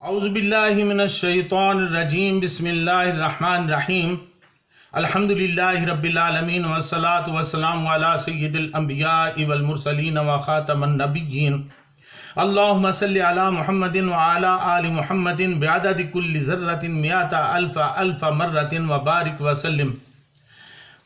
औज़ु बिल्लाहि मिनश शैतानिर रजीम बिस्मिल्लाहिर्रहमानिर्रहीम अल्हम्दुलिल्लाहि रब्बिल आलमीन वस्सलातु वस्सलामु अला सय्यिदिल अंबियाइ वल मुरसलीन व खातमन नबिय्यीन अल्लाहुम्मा सल्लि अला मुहम्मदिन व अला आलि मुहम्मदिन बिअददि कुल्लि ज़र्रतिन मिअता अल्फ़ मर्रतिन व बारिक व सल्लिम।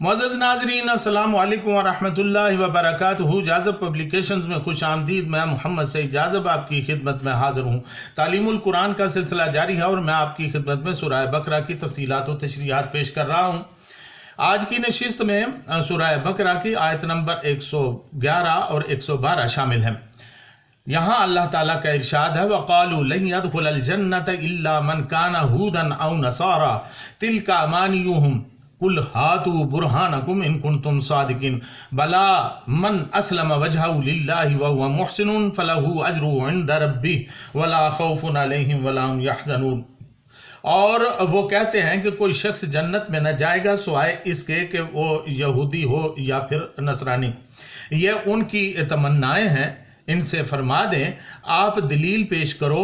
मुअज़्ज़ज़ नाज़रीन, अस्सलामु अलैकुम व रहमतुल्लाहि व बरकातुहू। जाज़ब पब्लिकेशंस में खुश आमदीद। मैं मोहम्मद सईद जाज़ब आपकी खिदमत में हाज़िर हूँ। तालीमुल कुरान का सिलसिला जारी है और मैं आपकी खिदमत में सूरह बकरा की तफ़सीलात व तशरीहात पेश कर रहा हूँ। आज की नशिस्त में सूरह बकरा की आयत नंबर 111 और 112 शामिल हैं। यहाँ अल्लाह ताला का इरशाद है, वक़ालू लन यदखुलल जन्नत इल्ला मन कान हूदन औ नसारा तिल्का अमानियुहुम कुल हातू बुरहानकुम इन कुंतुम सादिकिन बला मन अस्लम वजहहु लिल्लाहि व हुवा मुहसिनुन फलहु अज्रुहु इंदा रब्बिह वला खौफुन अलैहिम वला हुम यहज़नून। और वो कहते हैं कि कोई शख्स जन्नत में न जाएगा सिवाय इसके कि वो यहूदी हो या फिर नसरानी। ये उनकी तमन्नाएं हैं। इनसे फरमा दें, आप दलील पेश करो,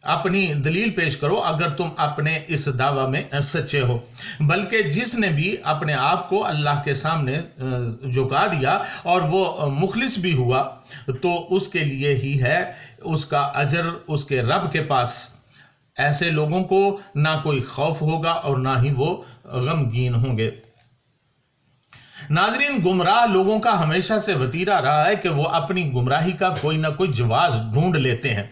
अपनी दलील पेश करो अगर तुम अपने इस दावा में सच्चे हो। बल्कि जिसने भी अपने आप को अल्लाह के सामने झुका दिया और वो मुखलिस भी हुआ तो उसके लिए ही है उसका अजर उसके रब के पास। ऐसे लोगों को ना कोई खौफ होगा और ना ही वो गमगीन होंगे। नाजरीन, गुमराह लोगों का हमेशा से वतीरा रहा है कि वो अपनी गुमराही का कोई ना कोई जवाब ढूंढ लेते हैं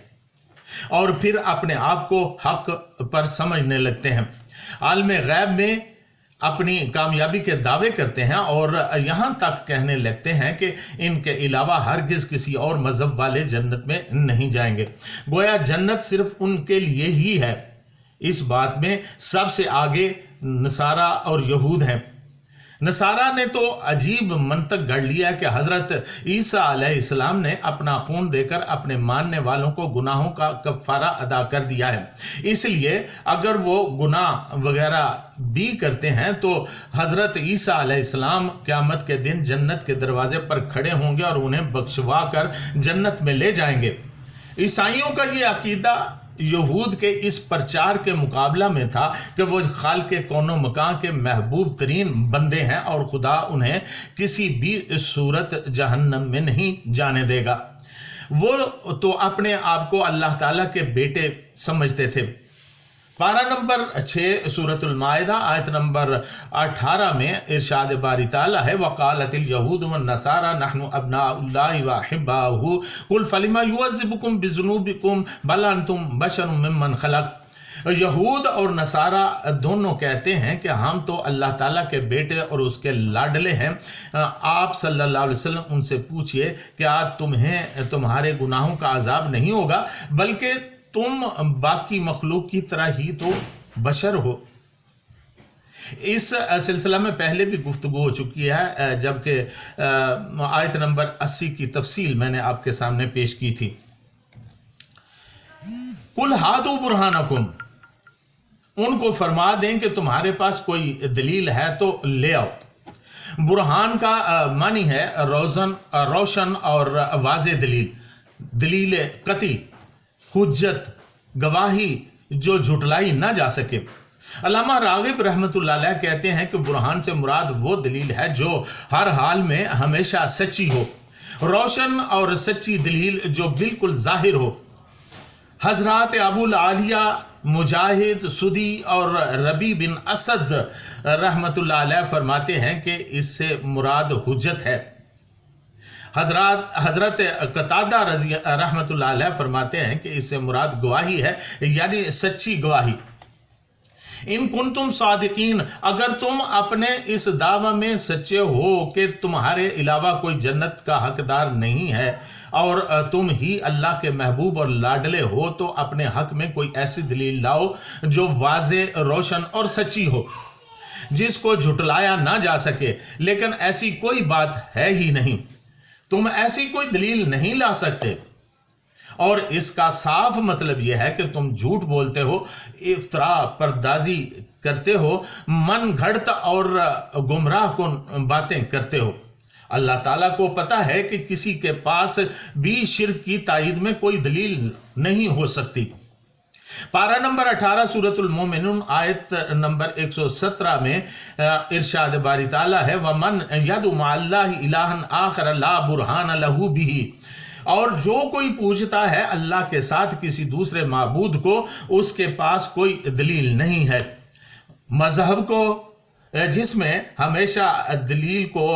और फिर अपने आप को हक पर समझने लगते हैं। आलम गैब में अपनी कामयाबी के दावे करते हैं और यहाँ तक कहने लगते हैं कि इनके अलावा हरगिज़ किसी और मज़हब वाले जन्नत में नहीं जाएंगे। गोया जन्नत सिर्फ उनके लिए ही है। इस बात में सबसे आगे नसारा और यहूद हैं। नसारा ने तो अजीब मंतक गढ़ लिया कि हज़रत ईसा अलैहिस्सलाम ने अपना खून देकर अपने मानने वालों को गुनाहों का कफ़ारा अदा कर दिया है, इसलिए अगर वो गुनाह वगैरह भी करते हैं तो हज़रत ईसा अलैहिस्सलाम क़यामत के दिन जन्नत के दरवाजे पर खड़े होंगे और उन्हें बख्शवा कर जन्नत में ले जाएंगे। ईसाइयों का ये अकीदा यहूद के इस प्रचार के मुकाबला में था कि वो खाल के कौनो मकान के महबूब तरीन बंदे हैं और खुदा उन्हें किसी भी सूरत जहन्नम में नहीं जाने देगा। वो तो अपने आप को अल्लाह ताला के बेटे समझते थे। पारा नंबर 6 सूरतुल माइदा आयत नंबर 18 में इरशाद बारी ताला है, वक़ालतिल यहूद वन नसारा नहनु अब्नाउल्लाहि व अहिब्बाहु कुल फलिमा युअज़्ज़िबुकुम बिज़ुनूबिकुम बल अंतुम बशरुम मिम्मन खलक। यहूद और नसारा दोनों कहते हैं कि हम तो अल्लाह ताला के बेटे और उसके लाडले हैं। आप सल्लल्लाहु अलैहि वसल्लम उनसे पूछिए कि आज तुम्हें तुम्हारे गुनाहों का अजाब नहीं होगा, बल्कि तुम बाकी मखलूक की तरह ही तो बशर हो। इस सिलसिला में पहले भी गुफ्तगू हो चुकी है, जबकि आयत नंबर 80 की तफसील मैंने आपके सामने पेश की थी। कुल हातू बुरहानकुम, उनको फरमा दें कि तुम्हारे पास कोई दलील है तो ले आओ। बुरहान का मानी है रोशन और वाज़े दलील, दलील कती, हुज्जत, गवाही जो झुटलाई ना जा सके। अल्लामा रागिब रहमतुल्लाह अलैह कहते हैं कि बुरहान से मुराद वो दलील है जो हर हाल में हमेशा सच्ची हो, रोशन और सच्ची दलील जो बिल्कुल जाहिर हो। हजरत अबुल आलिया मुजाहिद सुदी और रबी बिन असद रहमतुल्लाह अलैह फरमाते हैं कि इससे मुराद हुज्जत है। हजरत कतादा रज़ी रहमतुल्लाह अलैह फरमाते हैं कि इससे मुराद गवाही है, यानी सच्ची गवाही। इन कुंतुम सादिकीन, अगर तुम अपने इस दावा में सच्चे हो कि तुम्हारे अलावा कोई जन्नत का हकदार नहीं है और तुम ही अल्लाह के महबूब और लाडले हो, तो अपने हक में कोई ऐसी दलील लाओ जो वाज़े, रोशन और सच्ची हो, जिसको झुटलाया ना जा सके। लेकिन ऐसी कोई बात है ही नहीं, तुम ऐसी कोई दलील नहीं ला सकते। और इसका साफ मतलब यह है कि तुम झूठ बोलते हो, इफ्तरा, पर्दाजी करते हो, मन घड़त और गुमराह कुन बातें करते हो। अल्लाह ताला को पता है कि किसी के पास भी शिर्क की तायीद में कोई दलील नहीं हो सकती। पारा नंबर 18 सूरतुल मोमिनून आयत नंबर 117 में इरशाद बारी ताला है, वमन यदु मअल्लाहि इलाहन आखर ला बुरहान लहू बिही, और जो कोई पूछता है अल्लाह के साथ किसी दूसरे माबूद को, उसके पास कोई दलील नहीं है। मजहब को जिसमें हमेशा दलील को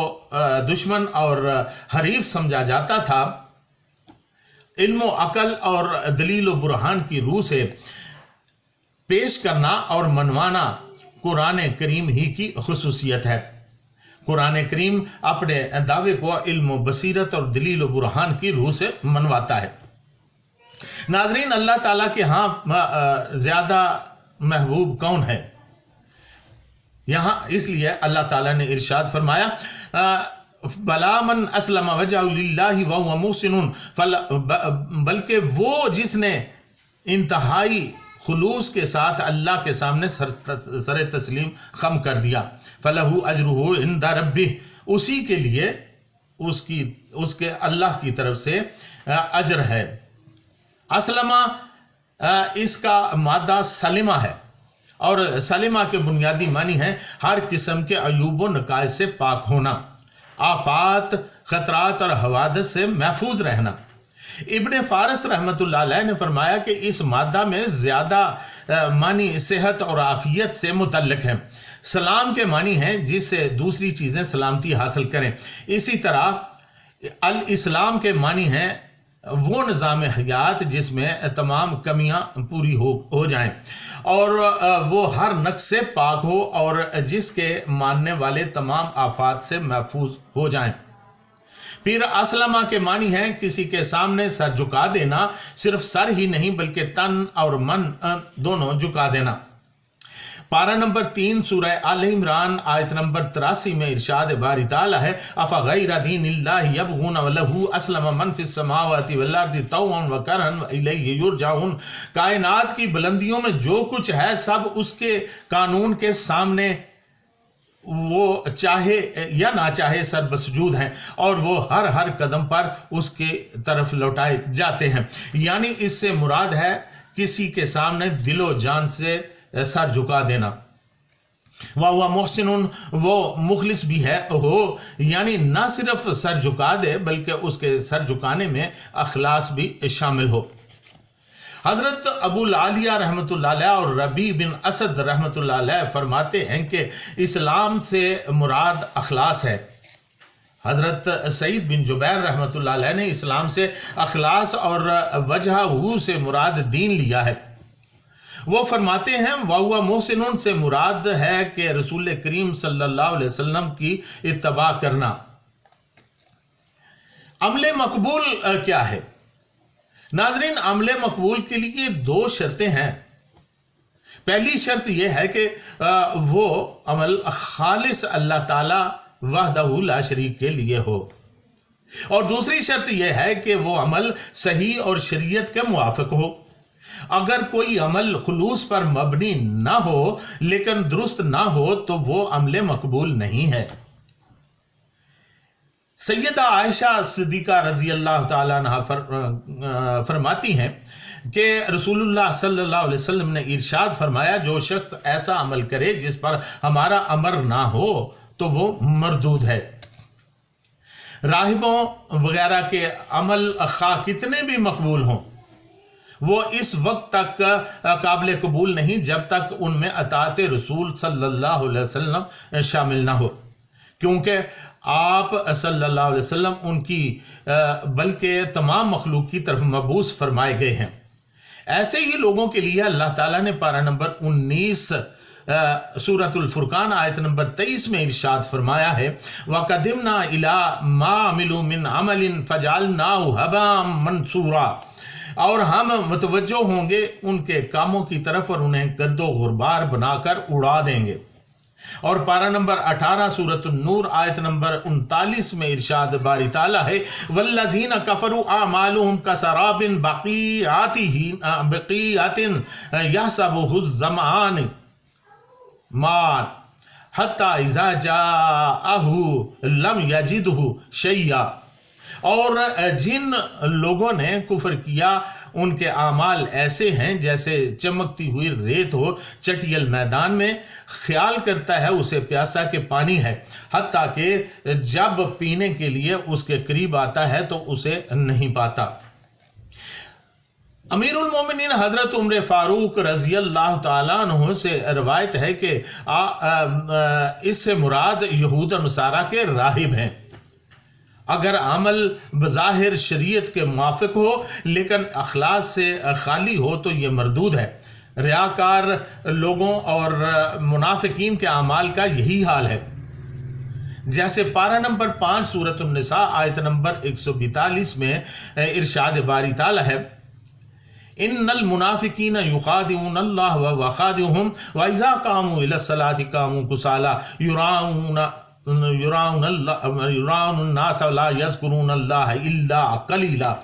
दुश्मन और हरीफ समझा जाता था, इल्म अकल और दलील बुरहान की रूह से पेश करना और मनवाना कुरान करीम ही की खुसूसियत है। कुरान करीम अपने दावे को इल्म बसीरत और दलील बुरहान की रूह से मनवाता है। नाज़रीन, अल्लाह ताला के यहाँ ज़्यादा महबूब कौन है? यहाँ इसलिए अल्लाह ताला ने इरशाद फरमाया, बलामन असलम वजहु लिल्लाहि व हुवा मुहसिनुन, बल्कि वो जिसने इंतहाई खुलूस के साथ अल्लाह के सामने सर तस्लीम खम कर दिया, फलहु अजरुहु इंदा रब्बिह, उसी के लिए उसके अल्लाह की तरफ से अजर है। असलमा इसका मादा सलिमा है, और सलिमा के बुनियादी मानी है हर किस्म के अयूब व नकाइस से पाक होना, आफात, खतरात और हवादत से महफूज रहना। इब्ने फारस रहमतुल्लाह अलैह ने फरमाया कि इस मादा में ज़्यादा मानी सेहत और आफियत से मुतल्लिक है। सलाम के मानी हैं जिससे दूसरी चीज़ें सलामती हासिल करें। इसी तरह अल इस्लाम के मानी हैं वो निज़ाम हयात जिसमें तमाम कमियां पूरी हो जाएं और वो हर नक्स से पाक हो और जिसके मानने वाले तमाम आफात से महफूज हो जाएं। फिर असलमा के मानी हैं किसी के सामने सर झुका देना, सिर्फ सर ही नहीं बल्कि तन और मन दोनों झुका देना। पारा नंबर 3 सूरह आल इमरान आयत नंबर 83 में इरशाद बारी ताला है, अफा गैर दीनिल्लाहि यबगून वलहु अस्लम मन फिस समावाति वल अर्दि तौअन व करहन व इलैहि युरजाउन। कायनात की बुलंदियों में जो कुछ है सब उसके कानून के सामने वो चाहे या ना चाहे सर बसजूद हैं और वो हर कदम पर उसके तरफ लौटाए जाते हैं। यानी इससे मुराद है किसी के सामने दिलो जान से सर झुका देना। वाह मोहसिनुन, वो मुखलिस भी है हो, यानी ना सिर्फ सर झुका दे बल्कि उसके सर झुकाने में अखलास भी शामिल हो। हजरत अबुल आलिया रहमतुल्लाह अलैह और रबी बिन असद रहमतुल्लाह अलैह फरमाते हैं कि इस्लाम से मुराद अखलास है। हजरत सईद बिन जुबैर रहमतुल्लाह अलैह ने इस्लाम से अखलास और वजहहू से मुराद दीन लिया है। वो फरमाते हैं वाहुआ मोहसिनुन से मुराद है कि रसूल करीम सल्लल्लाहु अलैहि वसल्लम की इत्तबा करना। अमले मकबूल क्या है? नाजरीन, अमले मकबूल के लिए 2 शर्तें हैं। पहली शर्त यह है कि वो अमल खालिस अल्लाह ताला वहदहू ला शरीक के लिए हो, और दूसरी शर्त यह है कि वो अमल सही और शरीयत के मुआफिक हो। अगर कोई अमल खुलूस पर मबनी ना हो लेकिन दुरुस्त ना हो तो वो अमले मकबूल नहीं है। सैयदा आयशा सिद्दीका रजी अल्लाह ताला अन्हा फरमाती हैं कि रसूलुल्लाह सल्लल्लाहु अलैहि वसल्लम ने इरशाद फरमाया, जो शख्स ऐसा अमल करे जिस पर हमारा अमर ना हो तो वो मरदूद है। राहिबों वगैरह के अमल खा कितने भी मकबूल हों, वो इस वक्त तक काबिल कबूल नहीं जब तक उनमें अताअत रसूल सल्लल्लाहु अलैहि वसल्लम शामिल ना हो, क्योंकि आप सल्लल्लाहु अलैहि वसल्लम उनकी बल्कि तमाम मखलूक की तरफ मबूस फरमाए गए हैं। ऐसे ही लोगों के लिए अल्लाह ताला ने पारा नंबर 19 सूरतुल फुरकान आयत नंबर 23 में इरशाद फरमाया है, वक़दिमना इला मा अमिलू मिन अमलिन फजअलनाहु हबाम मंसूरा, और हम मुतवज्जो होंगे उनके कामों की तरफ और उन्हें गर्दो गुरबार बनाकर उड़ा देंगे। और पारा नंबर 18 सूरत नूर आयत नंबर 39 में इरशाद बारी ताला है, वल्लज़ीना कफरू आमालुहुम कसराबिन बक़ीअतिन यहसबुहु ज़मआन मान हत्ता इज़ा जाअहु लम यजिदहु शैया। और जिन लोगों ने कुफ्र किया ان کے اعمال ایسے ہیں جیسے چمکتی ہوئی ریت ہو چٹیل میدان میں، خیال کرتا ہے اسے پیاسا کہ پانی ہے، حتیٰ کہ جب پینے کے لیے اس کے قریب آتا ہے تو اسے نہیں پاتا۔ امیر المومنین حضرت عمر فاروق رضی اللہ تعالیٰ عنہ سے روایت ہے کہ اس سے مراد یہود و نصارہ کے راہب ہیں۔ اگر عمل بظاہر شریعت کے موافق ہو لیکن اخلاص سے خالی ہو تو یہ مردود ہے۔ ریاکار لوگوں اور منافقین کے اعمال کا یہی حال ہے۔ جیسے پارہ نمبر 5 سورۃ النساء آیت نمبر 142 میں ارشاد باری تعالیٰ ہے، ان المنافقین یخادعون اللہ وهو خادعهم واذا قاموا الى الصلاة قاموا کسالى یراؤن الناس ولا یذکرون اللہ الا قلیلا۔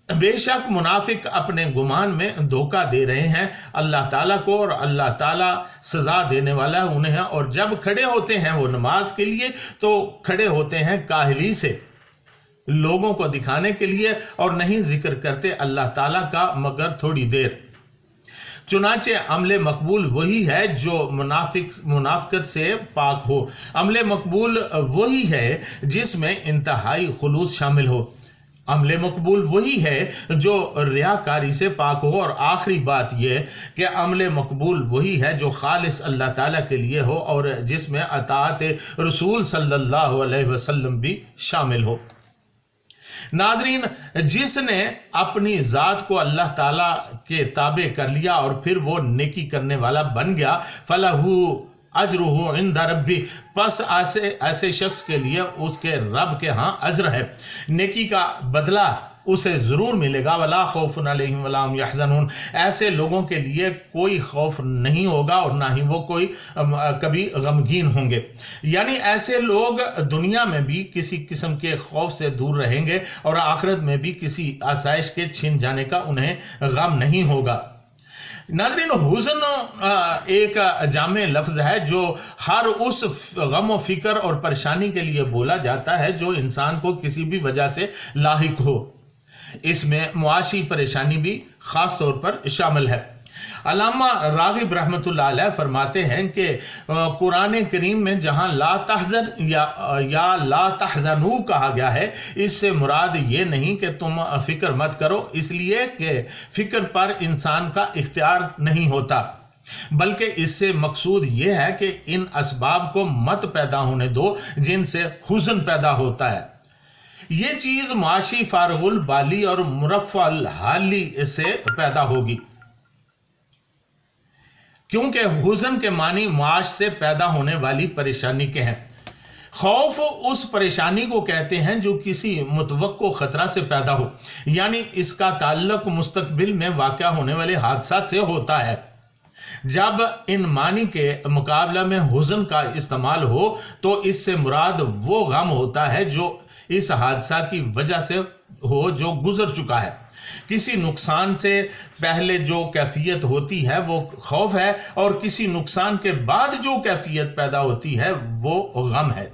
بے شک منافق اپنے گمان میں دھوکہ دے رہے ہیں اللہ تعالیٰ کو، اور اللہ تعالیٰ سزا دینے والا ہے انہیں، اور جب کھڑے ہوتے ہیں وہ نماز کے لیے تو کھڑے ہوتے ہیں کاہلی سے، لوگوں کو دکھانے کے لیے، اور نہیں ذکر کرتے اللہ تعالیٰ کا مگر تھوڑی دیر۔ چنانچہ عمل مقبول وہی ہے جو منافقت سے پاک ہو۔ عمل مقبول وہی ہے جس میں انتہائی خلوص شامل ہو۔ عمل مقبول وہی ہے جو ریاکاری سے پاک ہو، اور آخری بات یہ کہ عمل مقبول وہی ہے جو خالص اللہ تعالیٰ کے لیے ہو اور جس میں اطاعت رسول صلی اللہ علیہ وسلم بھی شامل ہو۔ ناظرین، جس نے اپنی ذات کو اللہ تعالیٰ کے تابع کر لیا اور پھر وہ نیکی کرنے والا بن گیا، فَلَهُ اجرہ عند ربی، پس ایسے شخص کے لیے اس کے رب کے ہاں اجر ہے، نیکی کا بدلہ اسے ضرور ملے گا۔ ولا خوف علیہم ولا هم یحزنون، ایسے لوگوں کے لیے کوئی خوف نہیں ہوگا اور نہ ہی وہ کوئی کبھی غمگین ہوں گے۔ یعنی ایسے لوگ دنیا میں بھی کسی قسم کے خوف سے دور رہیں گے اور آخرت میں بھی کسی آسائش کے چھن جانے کا انہیں غم نہیں ہوگا۔ ناظرین، حزن ایک جامع لفظ ہے جو ہر اس غم و فکر اور پریشانی کے لیے بولا جاتا ہے جو انسان کو کسی بھی وجہ سے لاحق ہو۔ اس میں معاشی پریشانی بھی خاص طور پر شامل ہے۔ علامہ راغب رحمۃ اللہ علیہ فرماتے ہیں کہ قرآن کریم میں جہاں لا تحزن یا لا تحزنوا کہا گیا ہے، اس سے مراد یہ نہیں کہ تم فکر مت کرو، اس لیے کہ فکر پر انسان کا اختیار نہیں ہوتا، بلکہ اس سے مقصود یہ ہے کہ ان اسباب کو مت پیدا ہونے دو جن سے حزن پیدا ہوتا ہے۔ یہ چیز معاشی فارغ البالی اور مرفع الحالی سے پیدا ہوگی، کیونکہ حزن کے معنی معاش سے پیدا ہونے والی پریشانی کے ہیں۔ خوف اس پریشانی کو کہتے ہیں جو کسی متوقع خطرہ سے پیدا ہو، یعنی اس کا تعلق مستقبل میں واقع ہونے والے حادثات سے ہوتا ہے۔ جب ان معنی کے مقابلہ میں حزن کا استعمال ہو تو اس سے مراد وہ غم ہوتا ہے جو اس حادثہ کی وجہ سے ہو جو گزر چکا ہے۔ کسی نقصان سے پہلے جو کیفیت ہوتی ہے وہ خوف ہے، اور کسی نقصان کے بعد جو کیفیت پیدا ہوتی ہے وہ غم ہے۔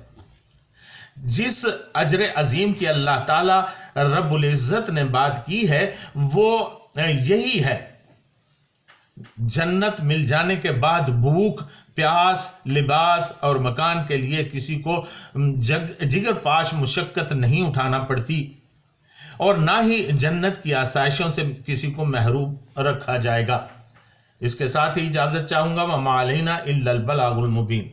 جس اجر عظیم کی اللہ تعالیٰ رب العزت نے بات کی ہے وہ یہی ہے، جنت مل جانے کے بعد بھوک، پیاس، لباس اور مکان کے لیے کسی کو جگر پاش مشقت نہیں اٹھانا پڑتی، اور نہ ہی جنت کی آسائشوں سے کسی کو محروم رکھا جائے گا۔ اس کے ساتھ ہی اجازت چاہوں گا، وَمَا عَلَيْنَا إِلَّا الْبَلَاغُ الْمُبِينُ۔